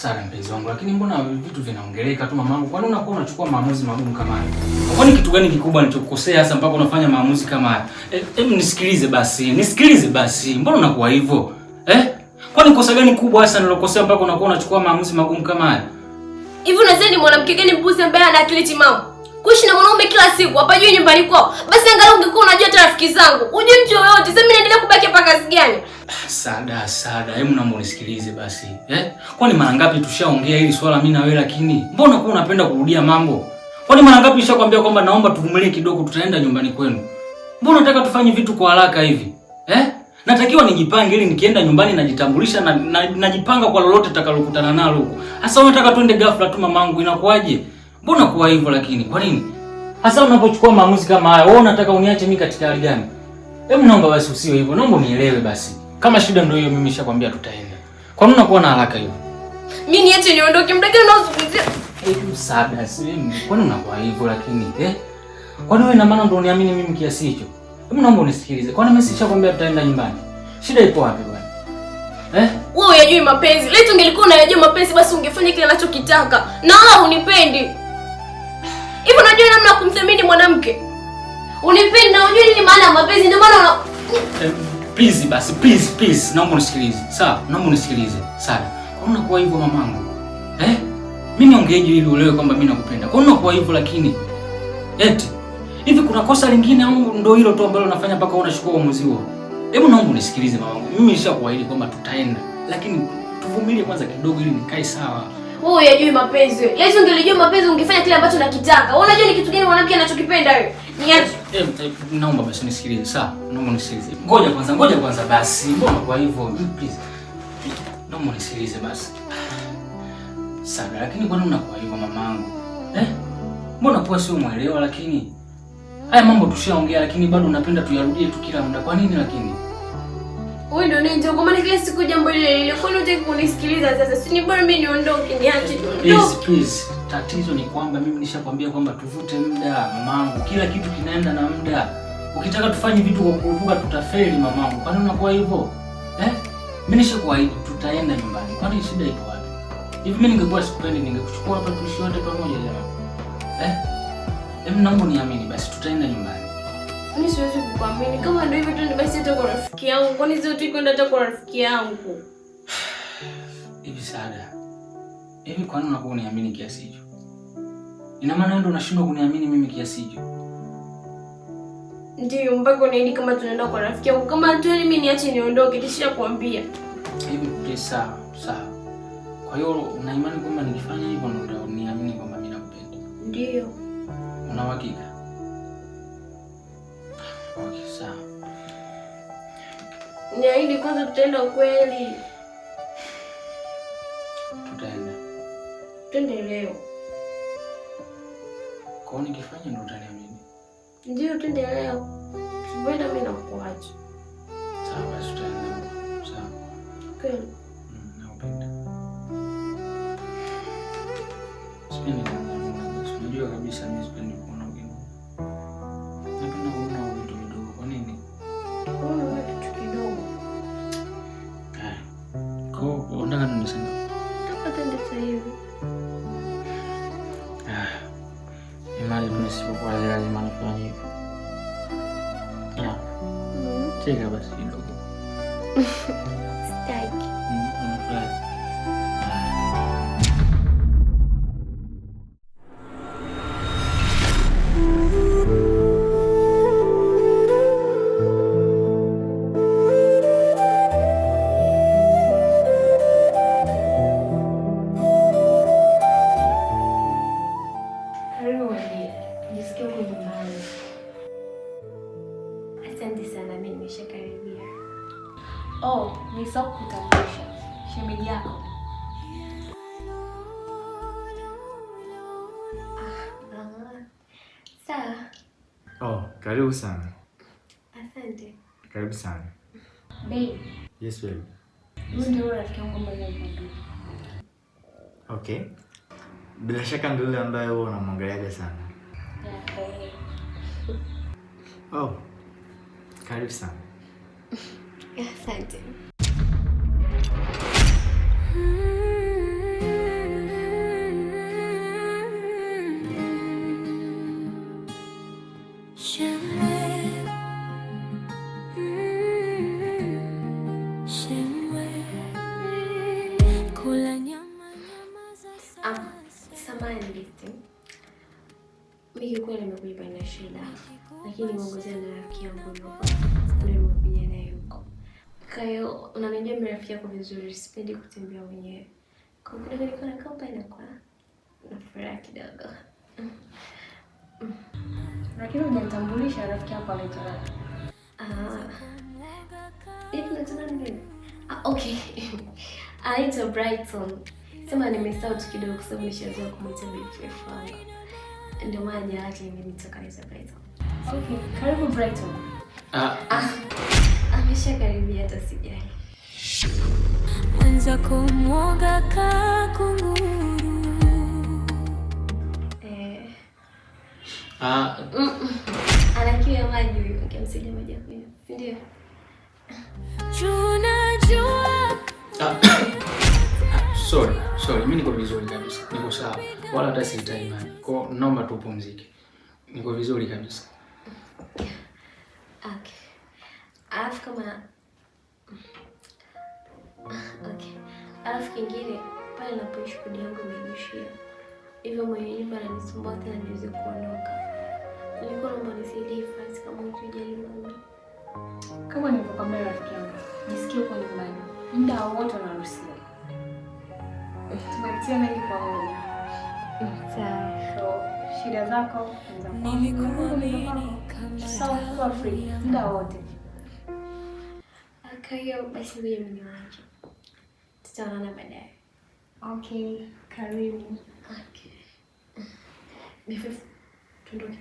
Sana mpenzi wangu, lakini mbona vitu vinaongeleka tu mamangu? Kwani unakuwa unachukua maamuzi magumu kama haya? Kwani kitu gani kikubwa nilichokukosea hasa mpaka unafanya maamuzi kama haya? Nisikilize basi. Nisikilize basi. Mbona unakuwa hivyo? Kwani kosa gani kubwa hasa nilokosea mpaka unakuwa unachukua maamuzi magumu kama haya? Hivi unadhani ni mwanamke gani mpuzi ambaye ana akili timamu? Kuishi na mwanaume kila siku, hapa juu nyumbani kwao. Basi angalau ungekuwa unajua hata rafiki zangu. Ujue mtu yoyote, sasa mimi naendelea kubaki hapa kazi gani? Sada, hebu naomba unisikilize basi. Kwani mara ngapi tushaongea hili swala mimi na wewe, lakini mbona kwa unapenda kurudia mambo? Kwani mara ngapi nishakwambia kwamba naomba tuvumilie kidogo, tutaenda nyumbani kwenu? Mbona unataka tufanye vitu kwa haraka hivi? Natakiwa nijipange ili nikienda nyumbani najitambulisha na najipanga kwa lolote tutakalokutana nalo huko. Hasa unataka twende ghafla tu mamangu, inakuaje? Mbona kwa hivyo lakini? Kwa nini? Hasa unapochukua maamuzi kama haya, wewe unataka uniache mimi katika hali gani? Hebu naomba basi usiwe hivyo. Naomba unielewe basi. Kama shida ndio hiyo, mimi nishakwambia tutaenda. Kwa nini unakuwa na haraka hiyo? Mimi niache niondoke, muda gani unaozungumzia? Sada, kwani unakuwa hivyo lakini? Kwani wewe na maana ndio uniamini mimi kiasi hicho? Hebu naomba unisikilize. Kwani mimi sishakwambia tutaenda nyumbani? Shida ipo wapi bwana? Wewe unajui mapenzi. Leo ungelikuwa unajua mapenzi basi ungefanya kile anachokitaka. Na wala unipendi. Hivi unajua namna ya kumthamini mwanamke? Unipendi na unajua nini maana ya mapenzi? Ndio maana please basi, please. Naomba unisikilize. Sawa, naomba unisikilize. Sawa. Kwa nini unakuwa hivyo mamangu? Mimi ongeeje ili uelewe kwamba mimi nakupenda. Kwa nini unakuwa hivyo lakini? Hivi kuna kosa lingine au ndio hilo tu ambalo unafanya mpaka unachukua uamuzi huo? Hebu naomba unisikilize mamangu. Mimi nishakuahidi kwamba tutaenda, lakini tuvumilie kwanza kidogo ili nikae sawa. Wewe unajui mapenzi. Leo ungelijua mapenzi ungefanya kile ambacho nakitaka. Wewe unajua ni kitu gani mwanamke anachokipenda wewe? Niache. Naomba basi unisikilize. Sawa? Naomba unisikilize. Ngoja kwanza basi. Mbona kwa hivyo? Please. Naomba unisikilize basi. Sawa, lakini kwa nini unakuwa hivyo mamangu? Mbona kwa sio muelewa lakini? Haya mambo tushaongea lakini bado unapenda tuyarudie tu kila muda. Kwa nini lakini? Wewe ndio ninja kwa maana kila siku jambo lile. Kwa nini unataka kunisikiliza sasa? Si ni bora mimi niondoke, niache tu. Please. Tatizo ni kwamba mimi nishakwambia kwamba tuvute muda mamangu. Kila kitu kinaenda na muda. Ukitaka tufanye vitu kwa kurupuka tutafeli mamangu. Kwa nini unakuwa hivyo? Mimi nishakuahidi tutaenda nyumbani. Kwa nini shida iko wapi? Hivi mimi ningekuwa sikupendi ningekuchukua hapa tuishi wote pamoja jamani. Hebu naomba niamini basi tutaenda nyumbani. Mimi siwezi kukuamini. Kama ndio hivyo twende basi hata kwa rafiki yangu. Kwani sio tu kwenda hata kwa rafiki yangu? Hivi Sada. Hivi kwa nini unakuwa uniamini kiasi hicho? Ina maana ndio unashindwa kuniamini mimi kiasi hicho? Ndio mpaka unaidi kama tunaenda kwa rafiki yangu. Kama tu mimi niache niondoke kisha kuambia. Hivi sawa. Kwa hiyo una imani kwamba nikifanya hivyo ndio uniamini kwamba mimi nakupenda? Ndio. Una uhakika? Okay, sawa. Niahidi kwanza tutaenda kweli. Tutaenda. Twende leo. Kwa nini nikifanya ndio utaniamini? Ndio twende leo. Sibenda mimi nakuacha. Sawa basi tutaenda. Sawa. Kweli. Nakupenda. Sipendi unajua kabisa mimi sipendi kuona ugeni. Napenda kuona vitu vidogo. Kwa nini? Kuona kitu kidogo. Kwa unataka nini sasa? Twende sasa hivi. Imani tunasipokuwa lazima nifanye hivyo. Cheka basi kidogo. Sitaki. Nisahau kutambulisha shemeji yako. Sawa. Karibu sana. Asante. Karibu sana. Babe. Yes, babe. Wewe ndio rafiki yangu mmoja mmoja. Okay. Bila shaka ndio yule ambaye wewe unamwangaliaga sana. Oh. Karibu sana. Asante. Samahani Listi. Mimi kweli nimekuja na shida. Lakini nimeongozea na rafiki yangu yuko. Ndio nimekuja naye huko. Kwa hiyo unanijua mimi rafiki yako vizuri, sipendi kutembea mwenyewe. Kwa hiyo nilikuwa nakaa pale kwa na furaha kidogo. Lakini hujanitambulisha rafiki yako anaitwa nani? Hivi unataka nini? Okay. Anaitwa Brighton. Sema nimesahau tu kidogo kwa sababu nishazoea kumuita BFF wangu. Ndio maana jina lake limenitoka anaitwa Brighton. Okay, karibu Brighton. Ameshakaribia hata sijali. Anza kumwoga kakunguru. Anakiwa maji huyu, ukimsaidia maji ya kunywa. Ndio. Tunajua. Sorry, mimi niko vizuri kabisa. Niko sawa. Wala hata sihitaji maji. Kwa naomba tu upumzike. Niko vizuri kabisa. Okay. Alafu kama alafu kingine pale napoishi kodi yangu imeishia. Hivyo mwenye nyumba ananisumbua tena niweze kuondoka. Nilikuwa naomba nisaidie fasi kama ukijali mama. Kama nilivyokuambia rafiki yangu, jisikie uko nyumbani. Muda wote unaruhusiwa. Tumepitia mengi pamoja. Sawa. So, shida zako za kwangu. Sawa, kuwa free muda wote. Kwa hiyo basi ngoja mimi niwaje. Tutaonana baadaye. Okay, karibu. Okay. BFF, tuondoke.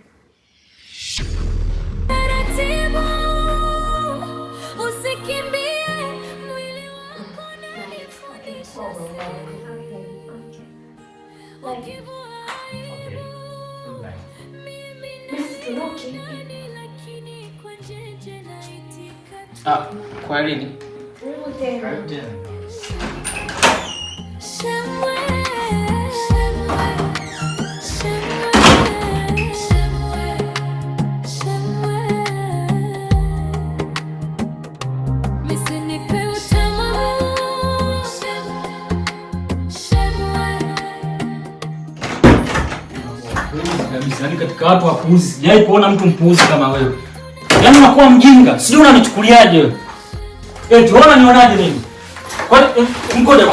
Taratibu. Usikimbie mwili wako na nifundishe. Okay. Kwa nini? Karibu tena. Yaani katika watu wapuuzi sijai kuona mtu mpuuzi kama wewe. Yaani unakuwa mjinga, sijui unanichukuliaje wewe. Eti unanionaje mimi? Kwa ngoja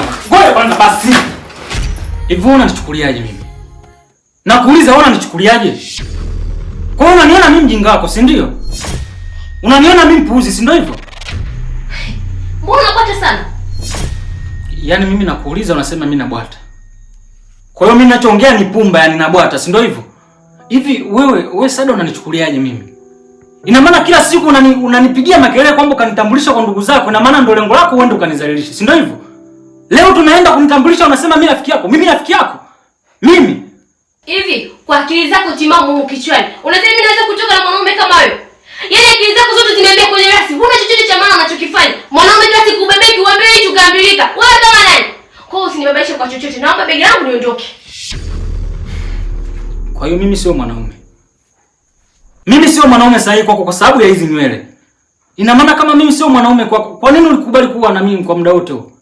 kwanza basi. Hivi unanichukuliaje mimi? Nakuuliza unanichukuliaje? Kwa hiyo unaniona mimi mjinga wako, si ndio? Unaniona mimi mpuuzi, si ndio hivyo? Mbona unapata sana? Yaani mimi nakuuliza unasema mimi nabwata. Kwa hiyo mimi ninachoongea ni pumba, yani nabwata, si ndio hivyo? Hivi wewe Sada unanichukuliaje mimi? Ina maana kila siku unanipigia makelele kwamba ukanitambulisha kwa ndugu zako, na maana ndio lengo lako uende ukanizalilisha, si ndio hivyo? Leo tunaenda kunitambulisha unasema mimi rafiki yako. Mimi rafiki yako? Mimi? Hivi kwa akili zako timamu huko kichwani, unadhani mimi naweza kutoka na mwanaume kama wewe? Yaani akili zako zote zimeambia kwenye rasi. Huna chochote cha maana unachokifanya. Mwanaume kila siku ubebeki, uambiwe hicho ukaambilika. Wewe kama nani? Kwa hiyo usinibabaishe kwa chochote. Naomba begi langu niondoke. Kwa hiyo mimi sio mwanaume. Mimi sio mwanaume sahihi kwako kwa sababu ya hizi nywele. Ina maana kama mimi sio mwanaume kwako, kwa nini ulikubali kuwa na mimi kwa muda wote huo?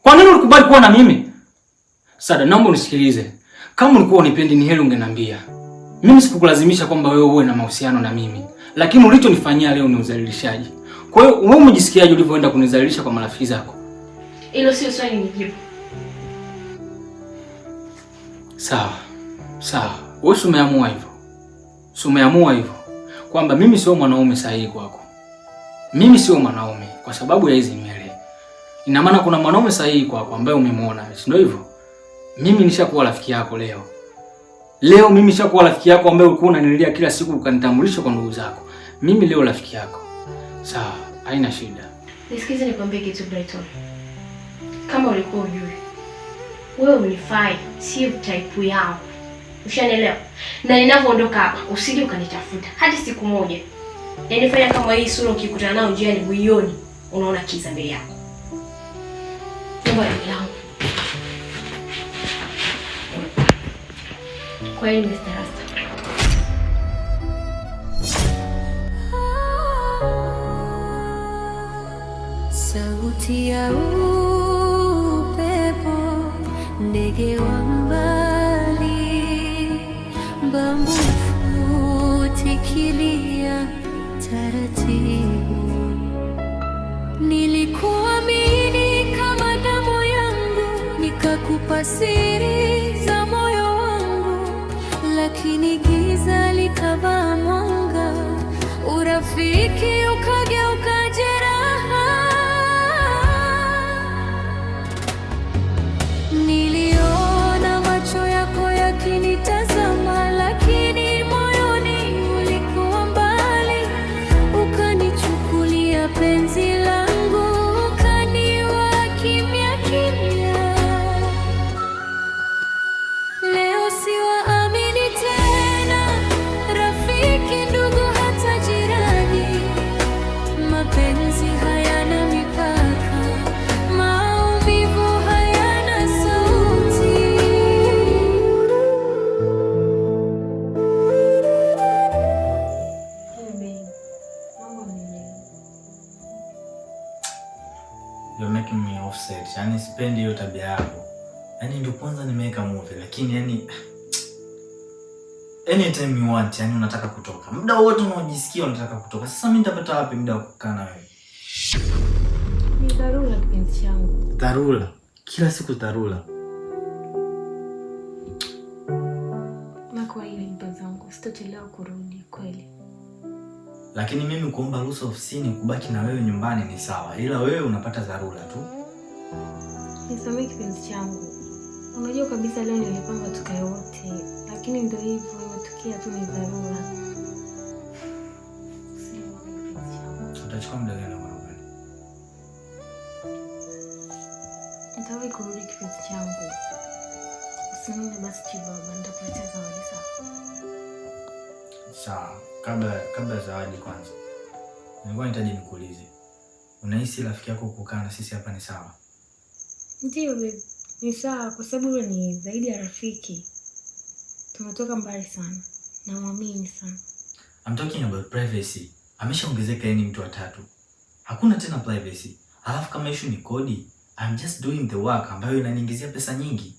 Kwa nini ulikubali kuwa na mimi? Sada, naomba unisikilize. Kama ulikuwa unipendi ni heri ungeniambia. Mimi sikukulazimisha kwamba wewe uwe na mahusiano na mimi. Lakini ulichonifanyia leo ni udhalilishaji. Kwa hiyo wewe umejisikiaje ulivyoenda kunidhalilisha kwa marafiki zako? Hilo sio swali nijibu. Sawa. Wewe umeamua hivyo. Umeamua hivyo kwamba mimi sio mwanaume sahihi kwako. Mimi sio mwanaume kwa sababu ya hizi nywele. Ina maana kuna mwanaume sahihi kwako ambaye umemwona, si ndio hivyo? Mimi nishakuwa rafiki yako leo. Leo mimi nishakuwa rafiki yako ambaye ulikuwa unanilia kila siku ukanitambulisha kwa ndugu zako. Mimi leo rafiki yako. Sawa, haina shida. Nisikize nikwambie kitu Brighton. Kama ulikuwa ujui, wewe unifai, sio type yangu. Ushanielewa? Na ninapoondoka hapa, usije ukanitafuta hadi siku moja. Yaani fanya kama hii sura ukikutana nao njiani uioni, unaona kiza mbele yako. Ndio yangu. Kwa hiyo Mr. Rasta. Sauti ya upepo, ndege wa mbali. usumbufu, tikilia taratibu. Nilikuamini kama damu yangu, nikakupa siri za moyo wangu, lakini giza likavaa mwanga, urafiki ukageuka jeraha. Niliona macho yako yakinitazama, lakini moyoni ulikuwa mbali, ukanichukulia penzi langu, ukaniua kimya kimya. Leo siwaamini tena rafiki, ndugu, hata jirani. Mapenzi hayana mipaka, maumivu hayana sauti. You're making me offset. Yaani sipendi hiyo tabia yako. Yaani ndio kwanza nimeweka movie, lakini yaani anytime you want, yaani unataka kutoka. Muda wote unaojisikia unataka kutoka. Sasa mimi nitapata wapi muda wa kukaa na wewe? Ni dharura kipenzi changu. Dharura. Kila siku dharura. Na kwa hiyo mpenzi wangu, sitachelewa kurudi kweli. Lakini mimi kuomba ruhusa ofisini kubaki na wewe nyumbani ni sawa. Ila wewe unapata dharura tu. Nisamehe kipenzi changu. Unajua kabisa leo nilipanga tukae wote, lakini ndio hivyo imetokea tu, ni dharura. Utachukua muda gani kurudi? Nitawahi kurudi kipenzi changu. Usinune basi Chibaba, nitakuletea zawadi sawa? Sawa. Kabla ya zawadi kwanza, nilikuwa nahitaji nikuulize. Unahisi rafiki yako kukaa na sisi hapa ni sawa? Ndio baby, ni sawa kwa sababu wewe ni zaidi ya rafiki. Tumetoka mbali sana na muamini sana. I'm talking about privacy. Ameshaongezeka yeye ni mtu wa tatu. Hakuna tena privacy. Alafu kama issue ni kodi, I'm just doing the work ambayo inaniingizia pesa nyingi.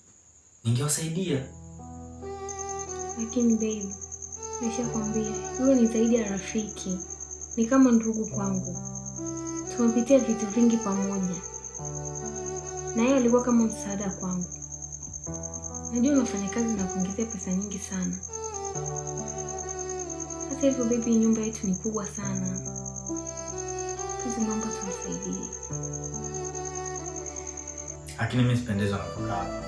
Ningewasaidia. Lakini baby, nishakwambia wewe ni zaidi ya rafiki. Ni kama ndugu kwangu. Tumepitia vitu vingi pamoja. Na yeye alikuwa kama msaada kwangu. Najua unafanya kazi na kuongezea pesa nyingi sana. Hata hivyo baby, nyumba yetu ni kubwa sana. Kazi naomba tumsaidie. Lakini mimi sipendezwa na kukaa hapa.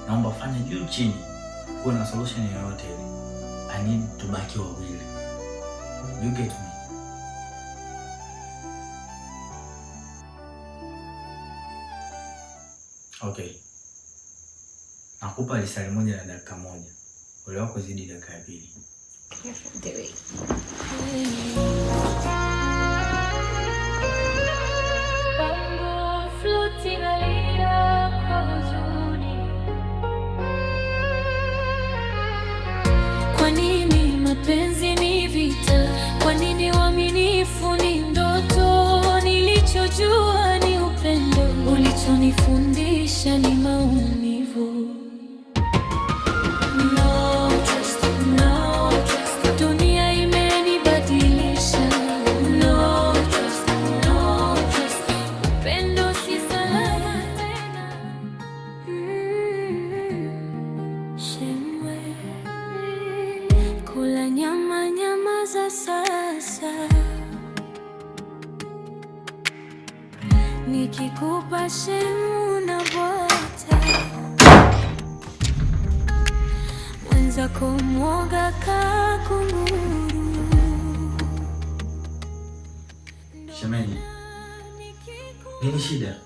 Naomba fanya juu chini. Kuwe na solution yoyote ile. I need to baki wawili. You get me? Okay. Nakupa lisali moja na dakika moja. Ule wako zidi dakika ya pili. Kwa nini mapenzi ni vita? Kwa nini uaminifu ni ndoto? Nilichojua ni upendo, ulichonifundisha ni maumivu. No trust, no trust. Dunia imenibadilisha. No trust, no trust. Upendo si salama tena. Shemwe. Kula nyama nyama za sasa. Nikikupa shemu na bota, mwenzako mwoga kakunguru. Shemeji, nini shida?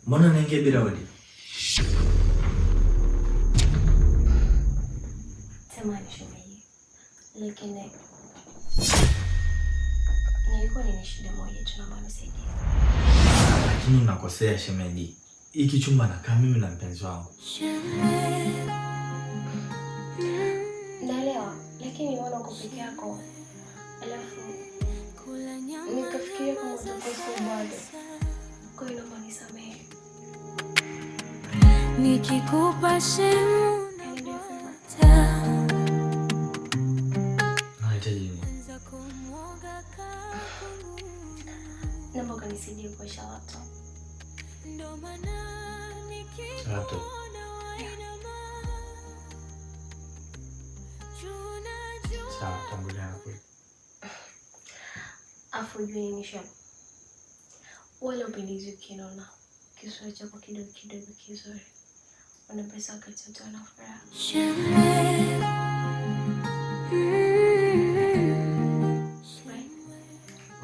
Mbona naingia bila hodi? Samahani shemeji, lakini nilikuwa nina shida moja tu, naomba unisaidie. Lakini unakosea shemeji. Hiki chumba nakaa mimi na mpenzi wangu. Naelewa, lakini nimeona uko peke yako. Alafu nikafikiria kama utakosa bado. Kwa hiyo naomba nisamehe. Nikikupa shemu na bota, nisaidie kuosha laptop. Laptop. Sawa, tangulia hapo. Afu jua nini shop. Wala upendezi ukiona kisura chako kidogo kizuri. Una pesa wakati wote wanafuraha.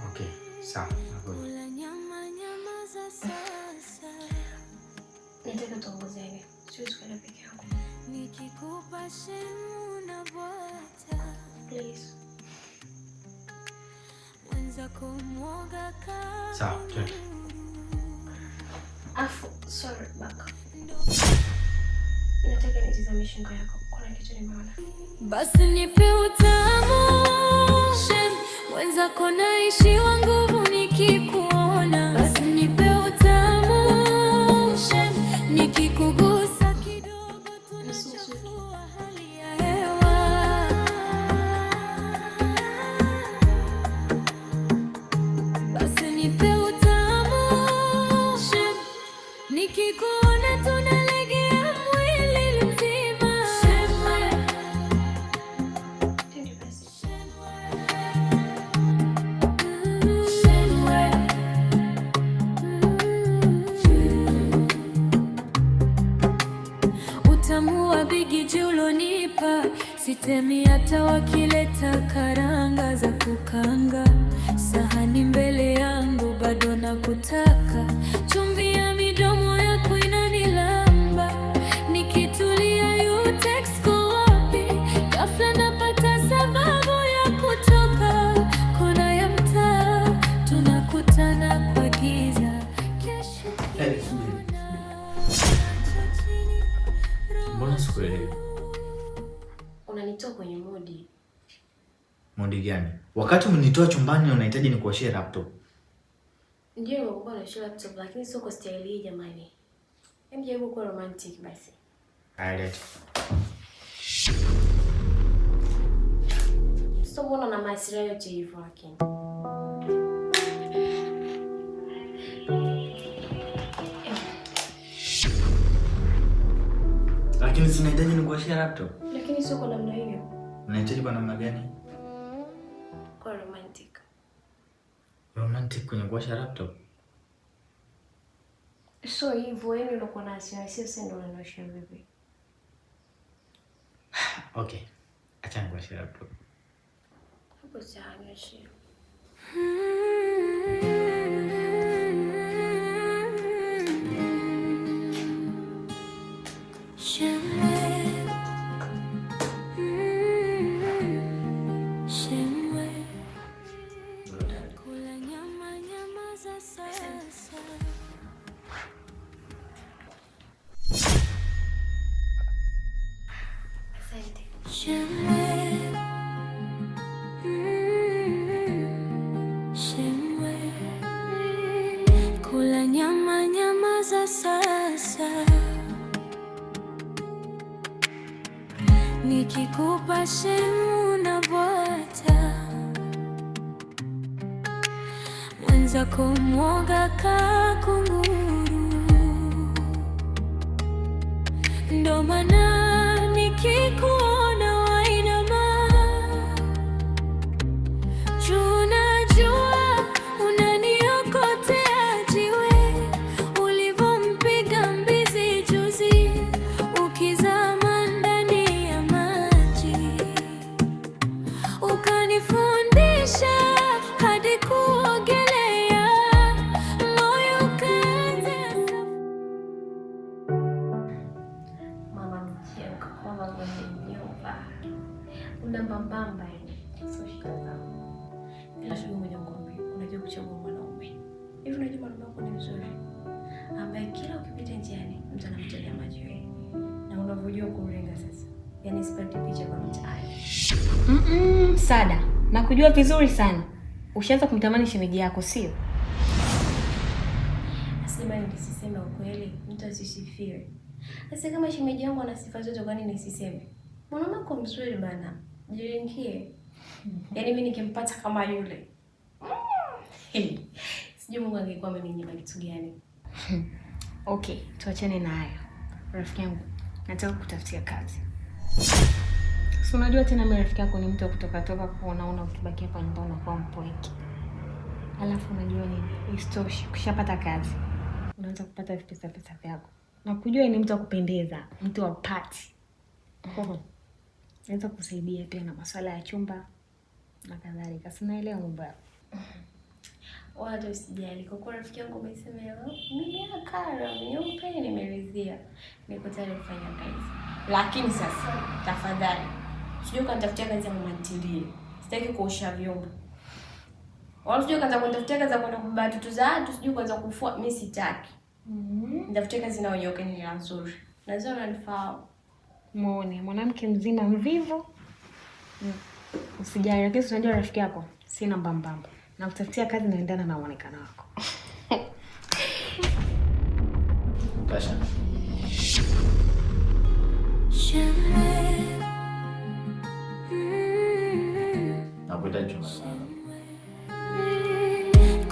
Okay, sawa. Nataka tuongozane. Siwezi kwenda peke yangu. Nikikupa shemu na bwata. Please. Sawa, twende. Afu, sorry, back. Nataka nitizame shingo yako. Kuna kitu nimeona. Basi nipe utamu. Mwenzako naishiwa nguvu nikikuona. Basi nipe utamu. Nikikugusa kidogo tunachafua hali ya hewa. Basi nipe utamu. Nikikuona tunalegea mwili mzima. Utamu wa bigiji ulonipa, sitemi hata wakileta karanga za kukanga. Sahani mbele yangu bado nakutaka, chumvi ya midomo yako inanilamba. Nikitulia you text ko wapi, ghafla napata sababu ya kutoka. Kona ya mtaa tunakutana kwa giza. Kesho Mbona sikuelewi? Unanitoa kwenye modi. Modi gani? Wakati umenitoa chumbani unahitaji nikuoshie laptop. Ndio nimekuwa na shule laptop lakini sio kwa style hii jamani. Hebu jaribu kuwa romantic basi. Alright. Sio mbona na maisha yote hivyo lakini. Lakini sinahitaji nikuoshie laptop. Lakini sio kwa namna hiyo. Unahitaji kwa namna gani? Kwa romantic. Romantic kwenye kuosha laptop? Sio hivyo, yani unakuwa na hasira, sio ndio unaniosha vipi? Okay. Acha nikuoshe laptop. Hapo sawa, nioshe. Kula nyama za sasa. Nikikupa shemu na bwata. Mwenzako mwoga kakunguru. Ndo maana nikikuona wainama. Junajua unaniokotea jiwe. Ulivompiga mbizi juzi. Ukizama ndani ya maji. Ukanifundisha hadi kuogelea. Moyo ukaanza. Mama mcheka, mama mwenye nyumba. Una mbambamba yani. Sio shida zangu. Bila shughuli moja ngombe, unajua kuchagua mwanaume. Hivi unajua mwanaume wako ni mzuri. Ambaye kila ukipita njiani mtu anamtolea macho yake. Na unavyojua kurenga sasa. Yaani sipati picha kwa mtaani. Sada, nakujua vizuri sana. Ushaanza kumtamani shemeji yako, sio? Nasema nisiseme ukweli, mtu asisifiwe. Sasa kama shemeji yangu ana sifa zote kwani nisiseme? Mwanaume wako mzuri bana. Jiringie. Yaani mimi nikimpata kama yule. Sijui Mungu angekuwa ameninyima kitu gani. Okay, tuachane na hayo. Rafiki yangu, nataka kutafutia kazi. So unajua tena mimi rafiki yako ni mtu wa kutoka kuonaona ukibaki hapa nyumbani unakuwa mpweke. Alafu unajua nini? Isitoshe, ukishapata kazi unaanza kupata pesa vyako. Na kujua ni mtu wa kupendeza, mtu wa party. Naweza kusaidia pia na masuala ya chumba na kadhalika. Sinaelewa mambo yako. Wala usijali. Kwa kuwa rafiki yangu umesema mimi akara, nyeupe nimeridhia. Niko tayari kufanya kazi. Lakini sasa tafadhali sijui kanitafutia kazi ya mama ntilie. Sitaki kuosha vyombo. Wala sijui kanitafutia kazi za kwenda kubeba tutu za watu, sijui kwanza kufua, mimi sitaki. Nitafutia kazi na wenyewe ni nzuri. Nazio unanifahamu. Muone mwanamke mzima mvivu. Usijali, lakini unajua rafiki yako sina mbambamba. Na kutafutia kazi naendana na muonekano wako. Tasha. Nakuhitaji chumba.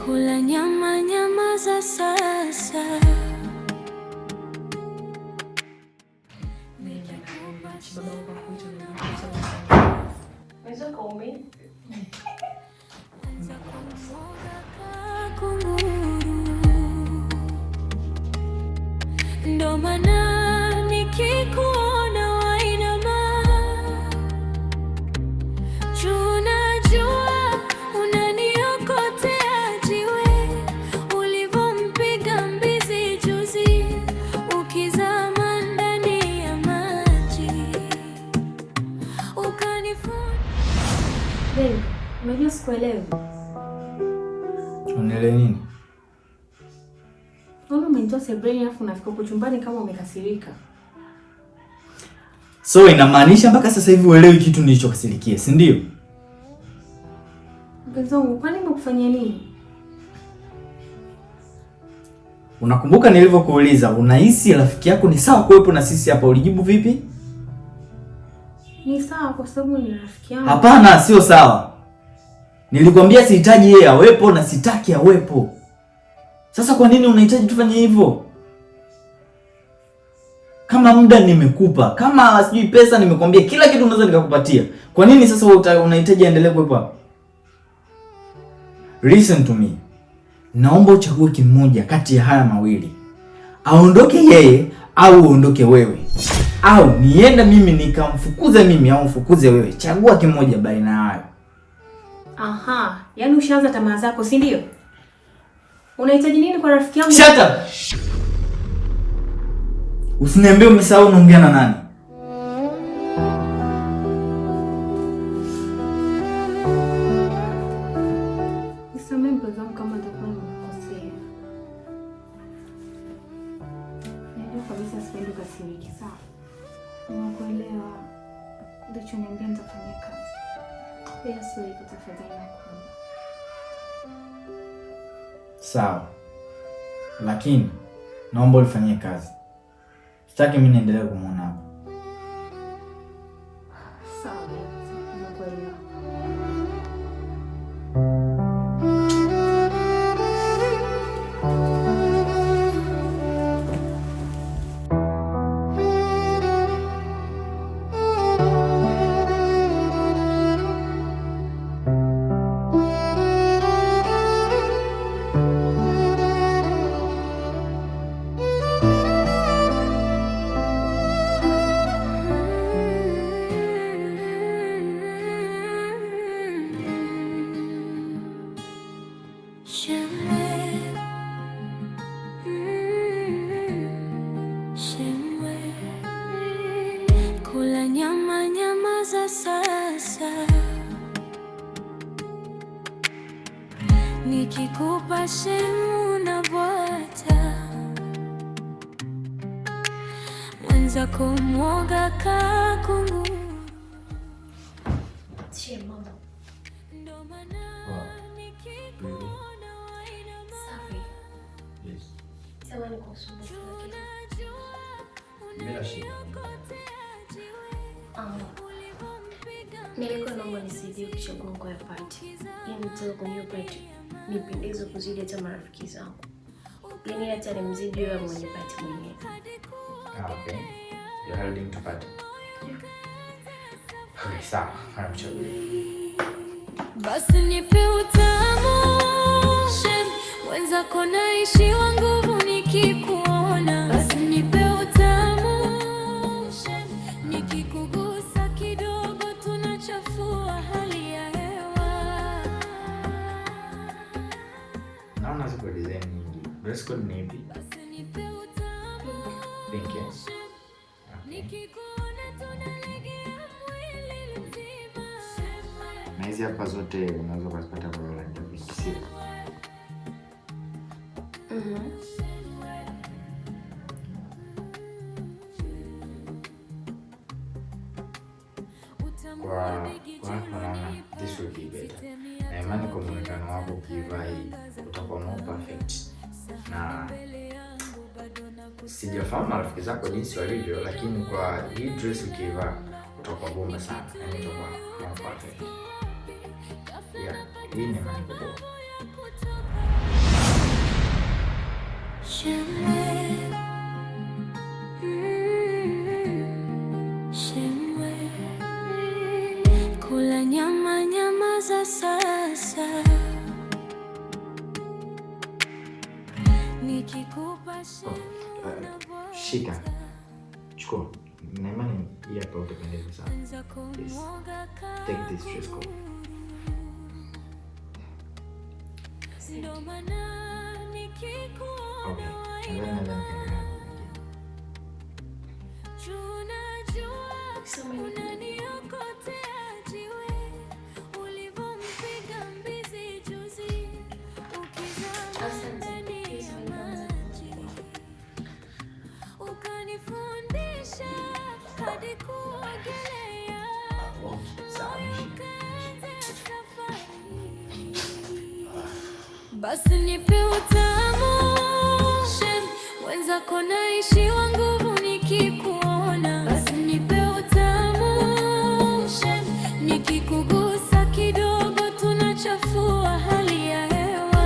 Kula nyama za sasa. Ndo maana nikikuona wainama, tunajua unaniokotea jiwe, ulivompiga mbizi juzi, ukizama ndani ya maji, ukanifunza. Babe, unajua sikuelewi. Unaelewa nini? Mbona umenitoa sebreni alafu unafika huko chumbani kama umekasirika? So inamaanisha mpaka sasa hivi uelewi kitu nilichokasirikia, si ndio? Mpenzi wangu, kwani nimekufanyia nini? Unakumbuka nilivyokuuliza unahisi rafiki yako ni sawa kuwepo na sisi hapa, ulijibu vipi? Ni sawa kwa sababu ni rafiki yangu. Hapana, sio sawa. Nilikwambia sihitaji yeye awepo na sitaki awepo. Sasa kwa nini unahitaji tufanye hivyo? Kama muda nimekupa, kama sijui pesa nimekwambia kila kitu unaweza nikakupatia. Kwa nini sasa unahitaji aendelee kuwepo hapa? Listen to me. Naomba uchague kimoja kati ya haya mawili. Aondoke yeye au uondoke wewe. Au nienda mimi nikamfukuze mimi au mfukuze wewe. Chagua kimoja baina hayo. Aha, yaani ushaanza tamaa zako, si ndio? Unahitaji nini kwa rafiki yangu? Shut up. Usiniambie umesahau unaongea na nani. Nisamehe mpenzi wangu kama nitakuwa nimekosea. Najua kabisa sipendi ukasirike, sawa? Nimekuelewa. Ndicho niambia nitafanya kazi. Yesu ikutafadhali nakuomba. Sawa. Lakini naomba ulifanyie kazi. Sitaki mimi niendelee kumuona hapa. Sawa, nimekuelewa. Kula nyama za sasa, nikikupa shemu na bwata, mwenzako mwoga kakungu. Mama. Ndo maana nikikuona wainama. Safi. Yes. Samahani kwa usumbufu wake. Bila shida. Nilikuwa naomba nisaidie kuchagua nguo ya party. Yaani nitaka kununua party. nipendeze kuzidi hata marafiki zangu. Yaani hata nimzidi wewe mwenye pati mwenyewe. Okay. You're holding to party. Okay, sawa. Basi nipe utamu, wenzako naishiwa nguvu nikikuona. Basi nipe utamu, nikikugusa kidogo tunachafua hali ya hewa. Naona ziko design nyingi. Dress code ni ipi? Basi nipe utamu, Pink, yes. nikikuona tunalegea mwili mzima. Na hizi hapa zote unaweza kuzipata kwa rangi ya pink, sio? Kwa hapo naona this will be better. Na imani kwa muonekano wako ukivaa hii utakuwa more perfect. Na sijafahamu marafiki zako jinsi walivyo, lakini kwa hii dress ukivaa utakuwa bomba sana. Yaani utakuwa more perfect. Yeah, hii ni imani kubwa. Kula nyama za sasa, nikikupa Shika. Chukua. Na imani hii hapa utapendeza sana. Please. Take this dress code. Okay. And then ukanifundisha hadi kuogelea. Basi nipe utamu, wenzako naishiwa nguvu nikikuona. Basi nipe utamu, nikikugusa kidogo tunachafua hali ya hewa.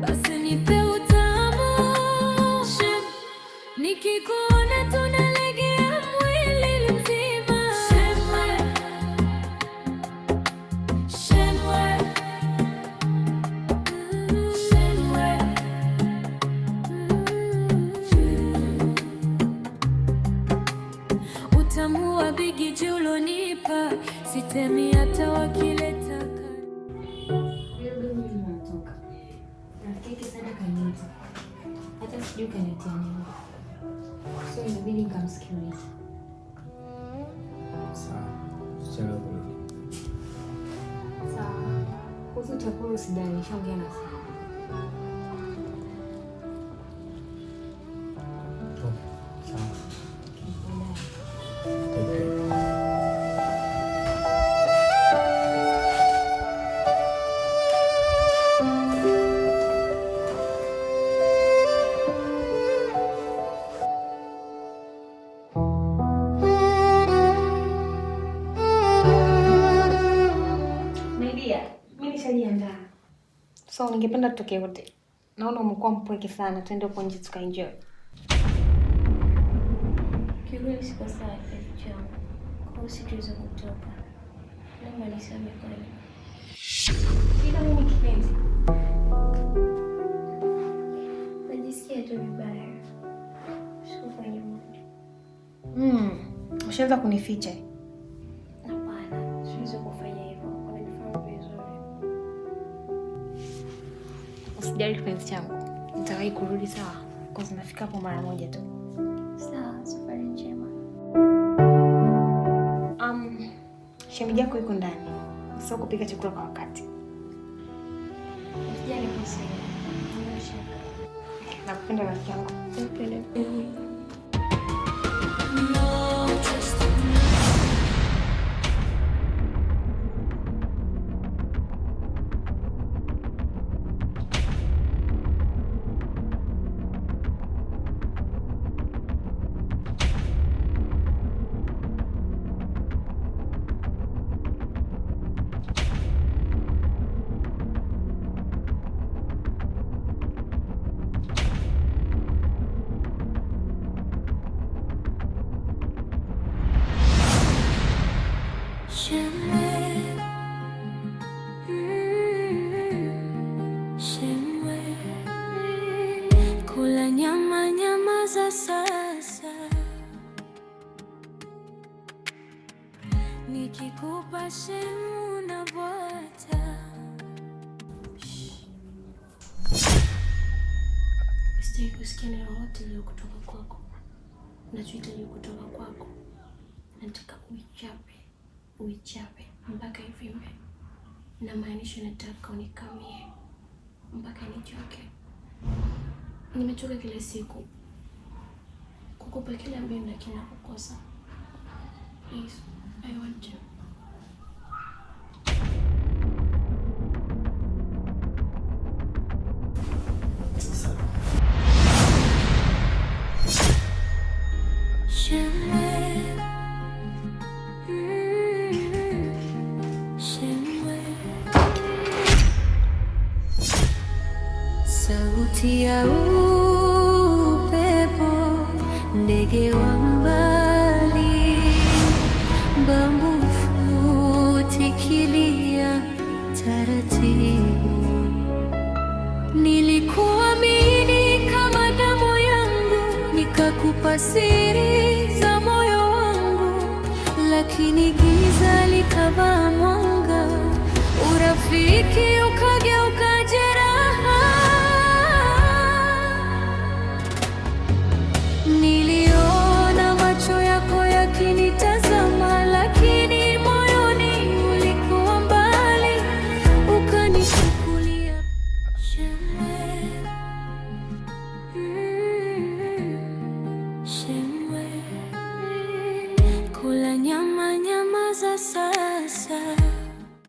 Basi nipe utamu, nikikuona tunalegea mwili mzima. Utamu wa bigi julonipa, sitemi hata wakileta. Rafiki sana kaniita. Hata sijui kanitia nini. So inabidi nikamsikilize. sawa. Sawa. Kuhusu chakula usijali, nishaongea na Sam. So ningependa tutoke wote. Naona umekuwa mpweke sana, tuende huko nje tukaenjoy. Kiukweli siko sawa kiasi changu. Kwa hiyo sitaweza kutoka. Naomba nisamehe kwani. Shida mimi kipenzi. Najisikia tu vibaya. Sikufanya mambo. Ushaanza kunificha. Hapana, siwezi kufanya hivyo. Unanifanya vizuri. Usijali kipenzi changu. Nitawahi kurudi sawa. Kwa sababu nafika hapo mara moja tu. Sawa, safari njema. Shemeji yako yuko ndani. Sio kupika chakula kwa wakati. Usijali kusema. Nakupenda rafiki yangu. Napenda. kula nyama za sasa, nikikupa shemu na bwata. Sitaki kusikia neno lolote leo kutoka kwako. Nachohitaji kutoka kwako, nataka uichape mpaka ivimbe. Na maanisha nataka unikamie mpaka nichoke. Nimechoka kila siku kukupa kila ambacho nakina kukosa. Please, I want you. Sauti ya upepo, ndege wa mbali, bambu futikilia taratibu. Nilikuamini kama damu yangu, nikakupa siri